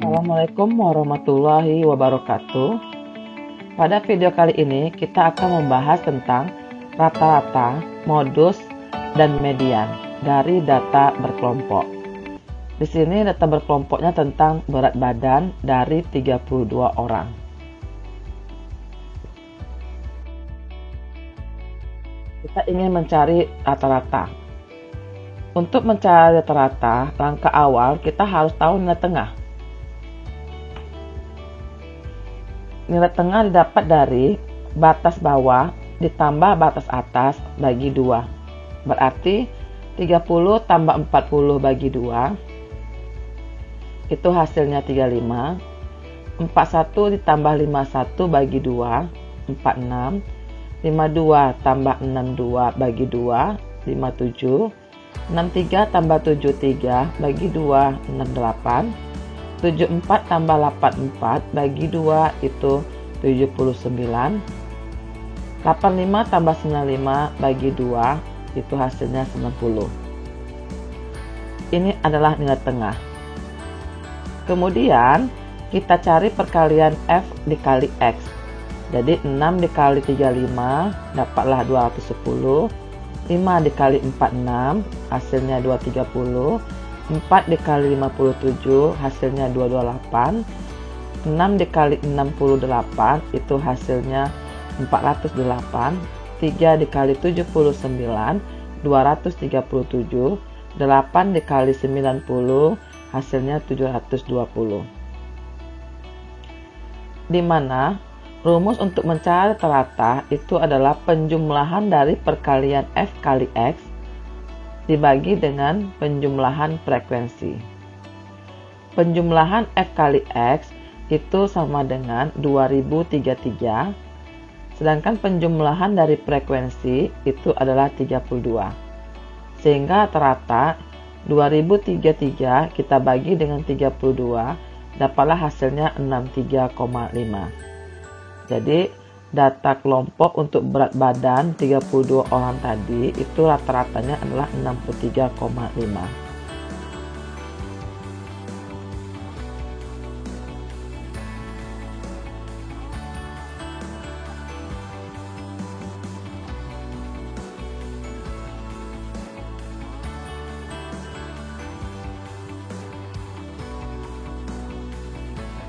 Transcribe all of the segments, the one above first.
Assalamualaikum warahmatullahi wabarakatuh. Pada video kali ini kita akan membahas tentang rata-rata, modus, dan median dari data berkelompok. Di sini data berkelompoknya tentang berat badan dari 32 orang. Kita ingin mencari rata-rata. Untuk mencari rata-rata, langkah awal kita harus tahu nilai tengah. Nilai tengah didapat dari batas bawah ditambah batas atas bagi 2. Berarti 30 tambah 40 bagi 2. Itu hasilnya 35. 41 ditambah 51 bagi 2. 46. 52 tambah 62 bagi 2. 57. 63 tambah 73 bagi 2. 68. 74 tambah 84 bagi 2 itu 79. 85 tambah 95 bagi 2 itu hasilnya 90. Ini adalah nilai tengah. Kemudian kita cari perkalian F dikali X. Jadi 6 dikali 35 dapatlah 210. 5 dikali 46 hasilnya 230. 4 dikali 57 hasilnya 228. 6 dikali 68 itu hasilnya 408. 3 dikali 79 237. 8 dikali 90 hasilnya 720. Di mana rumus untuk mencari rata itu adalah penjumlahan dari perkalian F kali X dibagi dengan penjumlahan frekuensi. Penjumlahan F kali X itu sama dengan 2033, sedangkan penjumlahan dari frekuensi itu adalah 32. Sehingga rata-rata 2033 kita bagi dengan 32, dapatlah hasilnya 63,5. Jadi data kelompok untuk berat badan 32 orang tadi itu rata-ratanya adalah 63,5.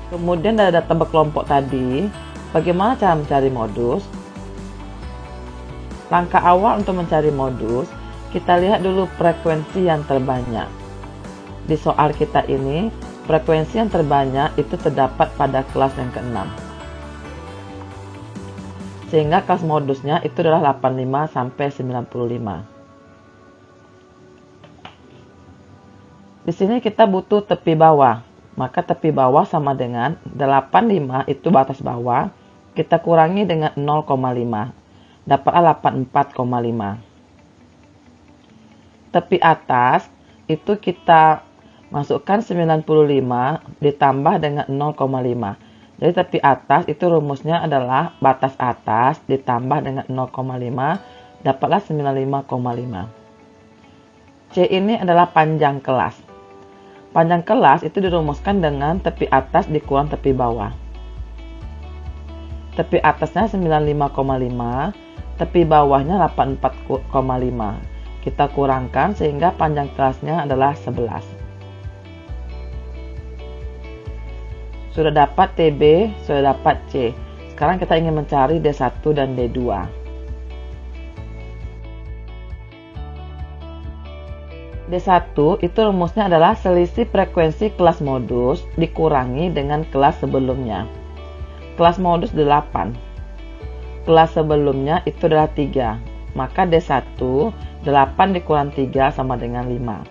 Kemudian dari data berkelompok tadi, bagaimana cara mencari modus? Langkah awal untuk mencari modus, kita lihat dulu frekuensi yang terbanyak. Di soal kita ini, frekuensi yang terbanyak itu terdapat pada kelas yang ke-6. Sehingga kelas modusnya itu adalah 85 sampai 95. Di sini kita butuh tepi bawah. Maka tepi bawah sama dengan 85 itu batas bawah, kita kurangi dengan 0,5. Dapatlah 84,5. Tepi atas itu kita masukkan 95 ditambah dengan 0,5. Jadi tepi atas itu rumusnya adalah batas atas ditambah dengan 0,5, dapatlah 95,5. C ini adalah panjang kelas. Panjang kelas itu dirumuskan dengan tepi atas dikurang tepi bawah. Tepi atasnya 95,5, tepi bawahnya 84,5. Kita kurangkan sehingga panjang kelasnya adalah 11. Sudah dapat TB, sudah dapat C. Sekarang kita ingin mencari D1 dan D2. D1 itu rumusnya adalah selisih frekuensi kelas modus dikurangi dengan kelas sebelumnya. Kelas modus 8. Kelas sebelumnya itu adalah 3. Maka D1, 8 dikurang 3 sama dengan 5.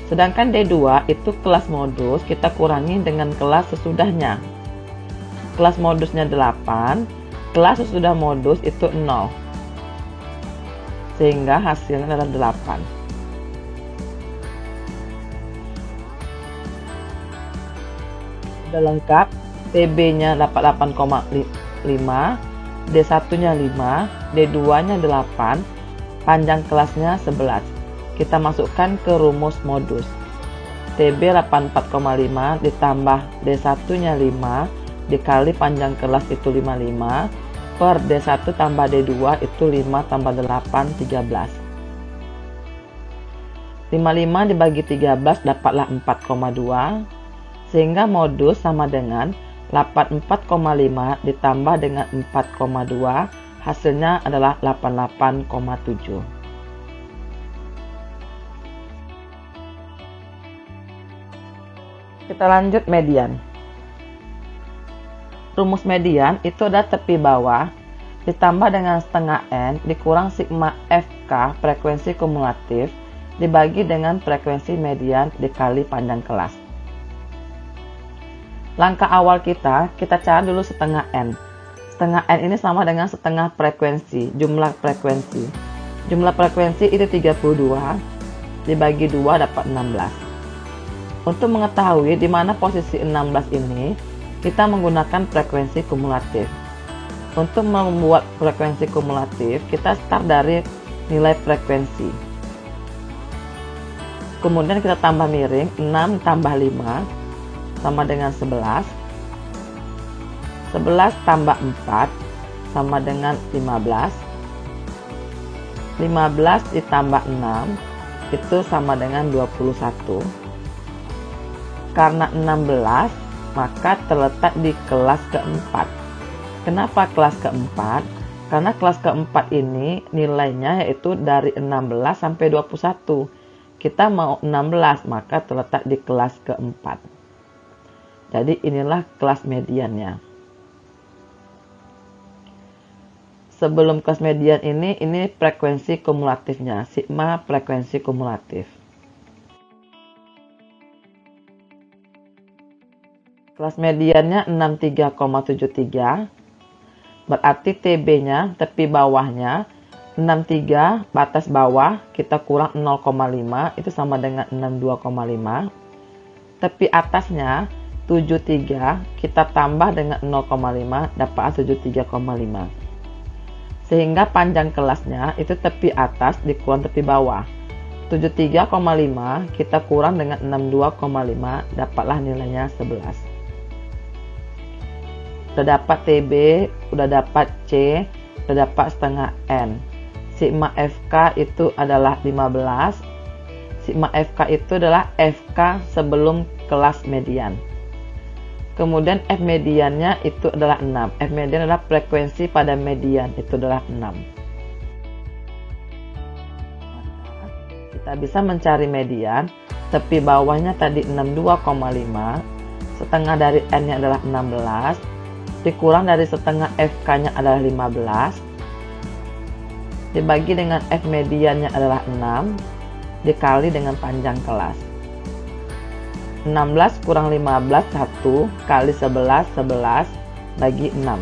Sedangkan D2 itu kelas modus kita kurangi dengan kelas sesudahnya. Kelas modusnya 8, kelas sesudah modus itu 0. Sehingga hasilnya adalah 8. Sudah lengkap, TB-nya dapat 8,5, D1-nya 5, D2-nya 8, panjang kelasnya 11. Kita masukkan ke rumus modus. TB 84,5 ditambah D1-nya 5 dikali panjang kelas itu 55 per D1 tambah D2 itu 5 tambah 8, 13. 55 dibagi 13 dapatlah 4,2, sehingga modus sama dengan 84,5 ditambah dengan 4,2, hasilnya adalah 88,7. Kita lanjut median. Rumus median itu ada tepi bawah ditambah dengan setengah N dikurang sigma FK frekuensi kumulatif dibagi dengan frekuensi median dikali panjang kelas. Langkah awal kita cari dulu setengah N. Setengah N ini sama dengan setengah frekuensi, jumlah frekuensi. Jumlah frekuensi itu 32 dibagi 2 dapat 16. Untuk mengetahui di mana posisi 16 ini, kita menggunakan frekuensi kumulatif. Untuk membuat frekuensi kumulatif, kita start dari nilai frekuensi. Kemudian kita tambah miring, 6 tambah 5 sama dengan 11. 11 tambah 4 sama dengan 15. 15 ditambah 6 itu sama dengan 21. Karena 16, maka terletak di kelas keempat. Kenapa kelas keempat? Karena kelas keempat ini nilainya yaitu dari 16 sampai 21. Kita mau 16, maka terletak di kelas keempat. Jadi inilah kelas mediannya. Sebelum kelas median ini frekuensi kumulatifnya, sigma frekuensi kumulatif. Kelas mediannya 63,73, berarti TB-nya, tepi bawahnya, 63, batas bawah, kita kurang 0,5, itu sama dengan 62,5. Tepi atasnya, 73, kita tambah dengan 0,5, dapat 73,5. Sehingga panjang kelasnya, itu tepi atas dikurang tepi bawah. 73,5, kita kurang dengan 62,5, dapatlah nilainya 11. Udah dapat TB, udah dapat C, udah dapat setengah N. Sigma FK itu adalah 15. Sigma FK itu adalah FK sebelum kelas median. Kemudian F mediannya itu adalah 6. F median adalah frekuensi pada median, itu adalah 6. Kita bisa mencari median, tepi bawahnya tadi 62,5, setengah dari N-nya adalah 16, dikurang dari setengah FK-nya adalah 15, dibagi dengan F mediannya adalah 6, dikali dengan panjang kelas. 16 kurang 15, 1, kali 11, 11, bagi 6.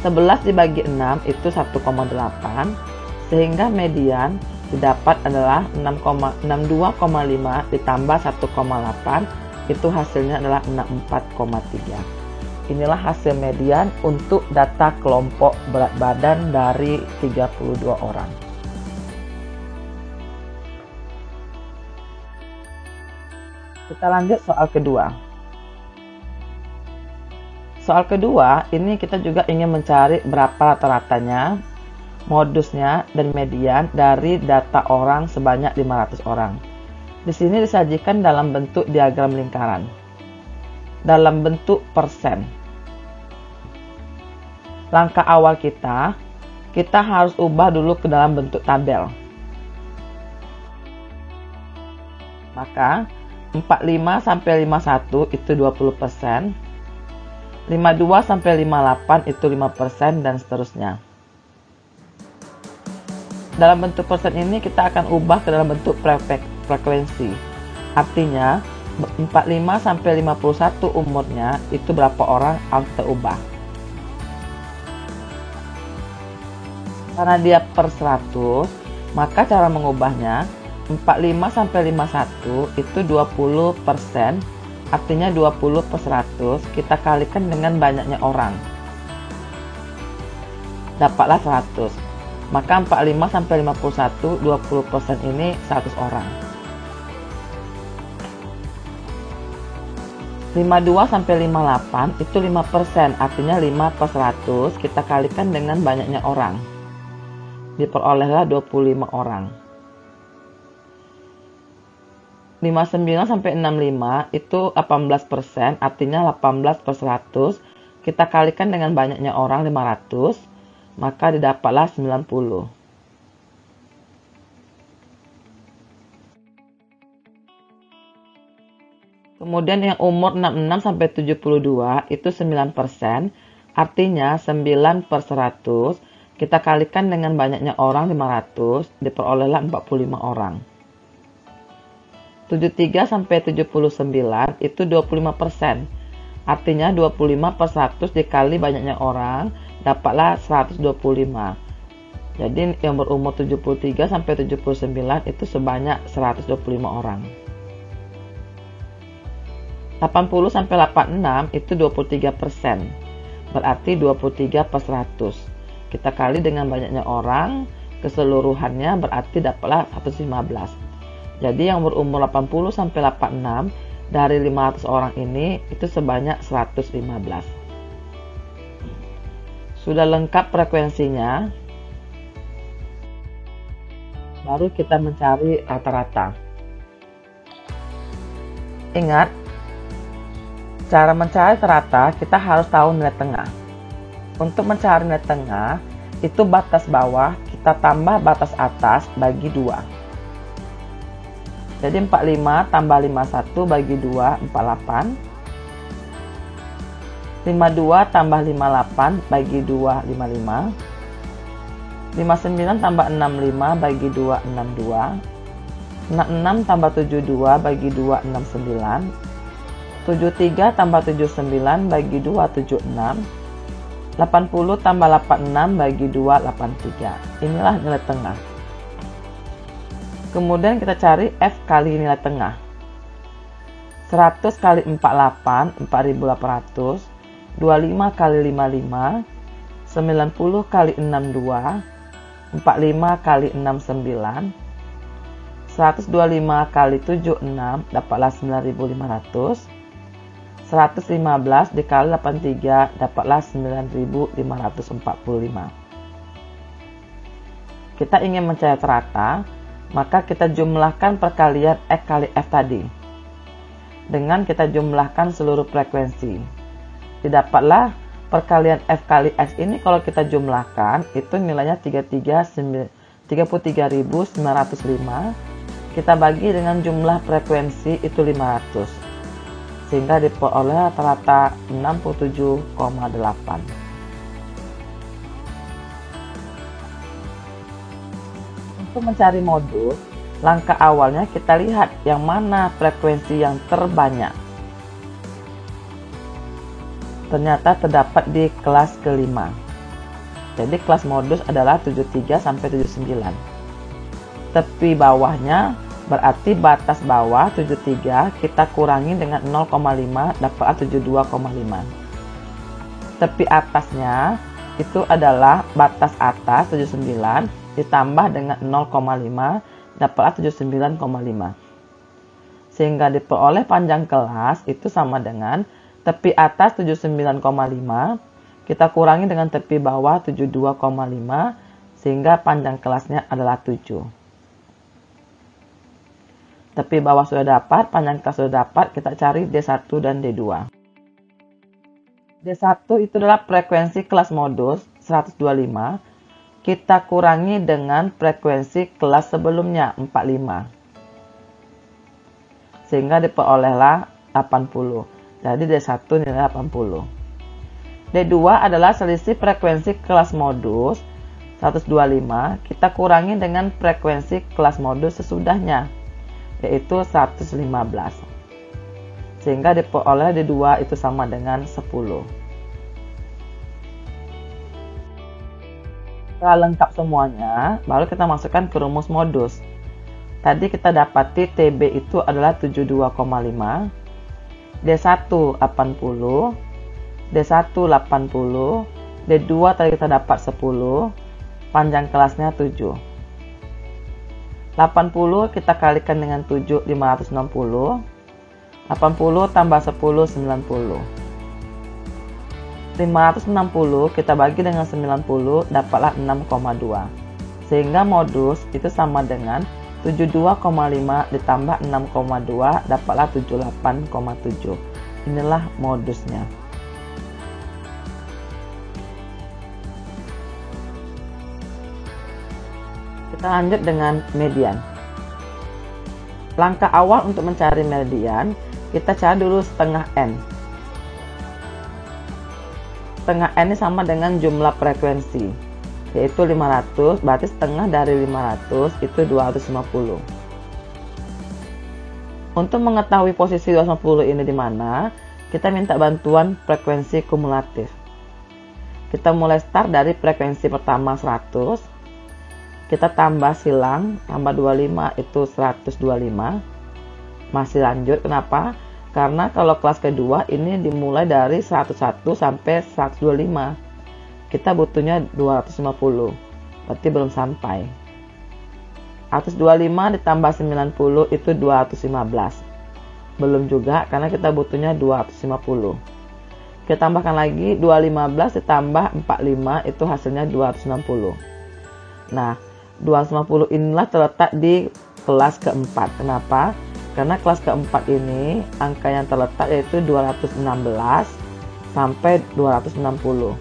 11 dibagi 6 itu 1,8, sehingga median didapat adalah 62,5 ditambah 1,8, itu hasilnya adalah 64,3. Inilah hasil median untuk data kelompok berat badan dari 32 orang. Kita lanjut soal kedua. Soal kedua, ini kita juga ingin mencari berapa rata-ratanya, modusnya, dan median dari data orang sebanyak 500 orang. Di sini disajikan dalam bentuk diagram lingkaran, dalam bentuk persen. Langkah awal kita harus ubah dulu ke dalam bentuk tabel. Maka 45 sampai 51 itu 20%, 52 sampai 58 itu 5%, dan seterusnya. Dalam bentuk persen ini kita akan ubah ke dalam bentuk frekuensi. Artinya 45 sampai 51 umurnya itu berapa orang harus kita ubah. Karena dia per 100, maka cara mengubahnya 45 sampai 51 itu 20%, artinya 20 per 100 kita kalikan dengan banyaknya orang. Dapatlah 100. Maka 45 sampai 51, 20% ini 100 orang. 52 sampai 58 itu 5%, artinya 5 per 100 kita kalikan dengan banyaknya orang. Diperolehlah 25 orang. 59 sampai 65 itu 18%, artinya 18 per 100 kita kalikan dengan banyaknya orang 500, maka didapatlah 90. Kemudian yang umur 66 sampai 72 itu 9%, artinya 9 per 100 kita kalikan dengan banyaknya orang 500, diperolehlah 45 orang. 73 sampai 79 itu 25%, artinya 25 per 100 dikali banyaknya orang, dapatlah 125. Jadi yang berumur 73 sampai 79 itu sebanyak 125 orang. 80 sampai 86 itu 23%, berarti 23 per 100. Kita kali dengan banyaknya orang, keseluruhannya berarti dapatlah 115. Jadi yang berumur 80 sampai 86 dari 500 orang ini itu sebanyak 115. Sudah lengkap frekuensinya, baru kita mencari rata-rata. Ingat, cara mencari rata kita harus tahu nilai tengah. Untuk mencari nilai tengah, itu batas bawah kita tambah batas atas bagi 2. Jadi 45 tambah 51 bagi 2, 48. 52 tambah 58 bagi 2, 55. 59 tambah 65 bagi 2, 62. 66 tambah 72 bagi 2, 69. 73 tambah 79 bagi 2, 76. 80 tambah 86 bagi 2, 83. Inilah nilai tengah. Kemudian kita cari F kali nilai tengah. 100 kali 48, 4800. 25 kali 55. 90 kali 62. 45 kali 69. 125 kali 76 dapatlah 9500. 115 dikali 83 dapatlah 9545. Kita ingin mencari rata, maka kita jumlahkan perkalian X kali F tadi. Dengan kita jumlahkan seluruh frekuensi. Didapatlah perkalian F kali X ini kalau kita jumlahkan, itu nilainya 33.905. Kita bagi dengan jumlah frekuensi itu 500. Sehingga diperoleh rata-rata 67,8. Untuk mencari modus, langkah awalnya kita lihat yang mana frekuensi yang terbanyak. Ternyata terdapat di kelas kelima. Jadi kelas modus adalah 73 sampai 79. Tepi bawahnya berarti batas bawah 73 kita kurangi dengan 0,5 dapat 72,5. Tepi atasnya itu adalah batas atas 79 ditambah dengan 0,5 dapat 79,5. Sehingga diperoleh panjang kelas itu sama dengan tepi atas 79,5 kita kurangi dengan tepi bawah 72,5 sehingga panjang kelasnya adalah 7. Tepi bawah sudah dapat, panjang kelas sudah dapat, kita cari D1 dan D2. D1 itu adalah frekuensi kelas modus 125, kita kurangi dengan frekuensi kelas sebelumnya 45. Sehingga diperolehlah 80. Jadi D1 nilai 80. D2 adalah selisih frekuensi kelas modus 125, kita kurangi dengan frekuensi kelas modus sesudahnya, yaitu 115. Sehingga diperoleh D2 itu sama dengan 10. Setelah lengkap semuanya, baru kita masukkan ke rumus modus. Tadi kita dapati TB itu adalah 72,5, D1 80, D1 80, D2 tadi kita dapat 10, panjang kelasnya 7. 80 kita kalikan dengan 7, 560. 80 tambah 10, 90. 560 kita bagi dengan 90, dapatlah 6,2. Sehingga modus itu sama dengan 72,5 ditambah 6,2, dapatlah 78,7. Inilah modusnya. Kita lanjut dengan median. Langkah awal untuk mencari median, kita cari dulu setengah N. Setengah N ini sama dengan jumlah frekuensi, yaitu 500, berarti setengah dari 500 itu 250. Untuk mengetahui posisi 250 ini di mana, kita minta bantuan frekuensi kumulatif. Kita mulai start dari frekuensi pertama 100, kita tambah silang, tambah 25 itu 125. Masih lanjut, kenapa? Karena kalau kelas kedua ini dimulai dari 101 sampai 125. Kita butuhnya 250, berarti belum sampai. 125 ditambah 90 itu 215. Belum juga karena kita butuhnya 250. Kita tambahkan lagi 215 ditambah 45 itu hasilnya 260. Nah, 250 inilah terletak di kelas keempat. Kenapa? Karena kelas keempat ini angka yang terletak yaitu 216 sampai 260.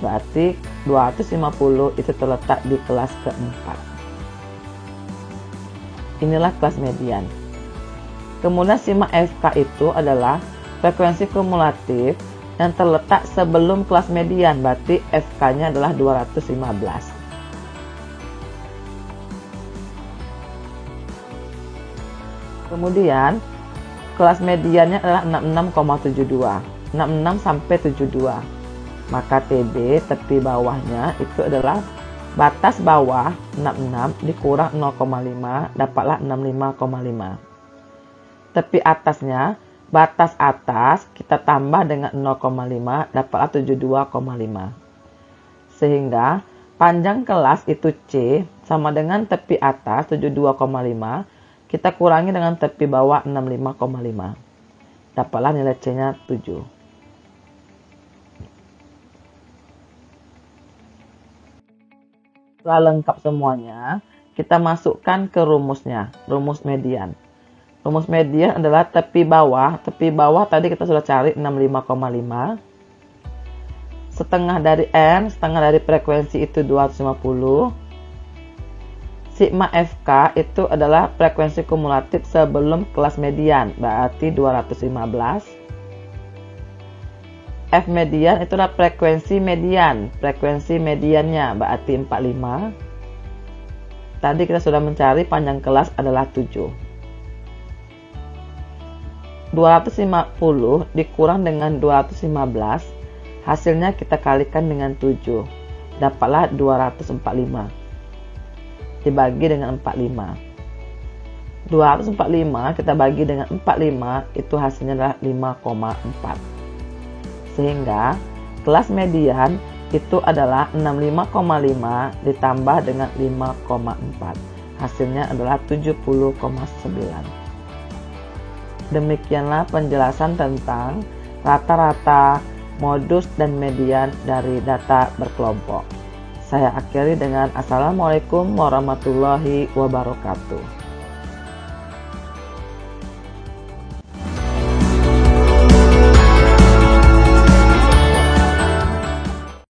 Berarti 250 itu terletak di kelas keempat. Inilah kelas median. Kemudian simak FK itu adalah frekuensi kumulatif yang terletak sebelum kelas median, berarti FK-nya adalah 215. Kemudian kelas mediannya adalah 66,72, 66 sampai 72. Maka TB tepi bawahnya itu adalah batas bawah 66 dikurang 0,5, dapatlah 65,5. Tepi atasnya, batas atas kita tambah dengan 0,5, dapatlah 72,5. Sehingga panjang kelas itu C sama dengan tepi atas 72,5, kita kurangi dengan tepi bawah 65,5. Dapatlah nilai C-nya 7. Setelah lengkap semuanya, kita masukkan ke rumusnya, rumus median. Rumus median adalah tepi bawah tadi kita sudah cari 65,5. Setengah dari N, setengah dari frekuensi itu 250. Sigma FK itu adalah frekuensi kumulatif sebelum kelas median, berarti 215. F median itu adalah frekuensi mediannya berarti 45. Tadi kita sudah mencari panjang kelas adalah 7. 250 dikurang dengan 215, hasilnya kita kalikan dengan 7, dapatlah 245. Dibagi dengan 45. 245 kita bagi dengan 45 itu hasilnya adalah 5,4. Sehingga kelas median itu adalah 65,5 ditambah dengan 5,4. Hasilnya adalah 70,9. Demikianlah penjelasan tentang rata-rata, modus, dan median dari data berkelompok. Saya akhiri dengan Assalamualaikum warahmatullahi wabarakatuh.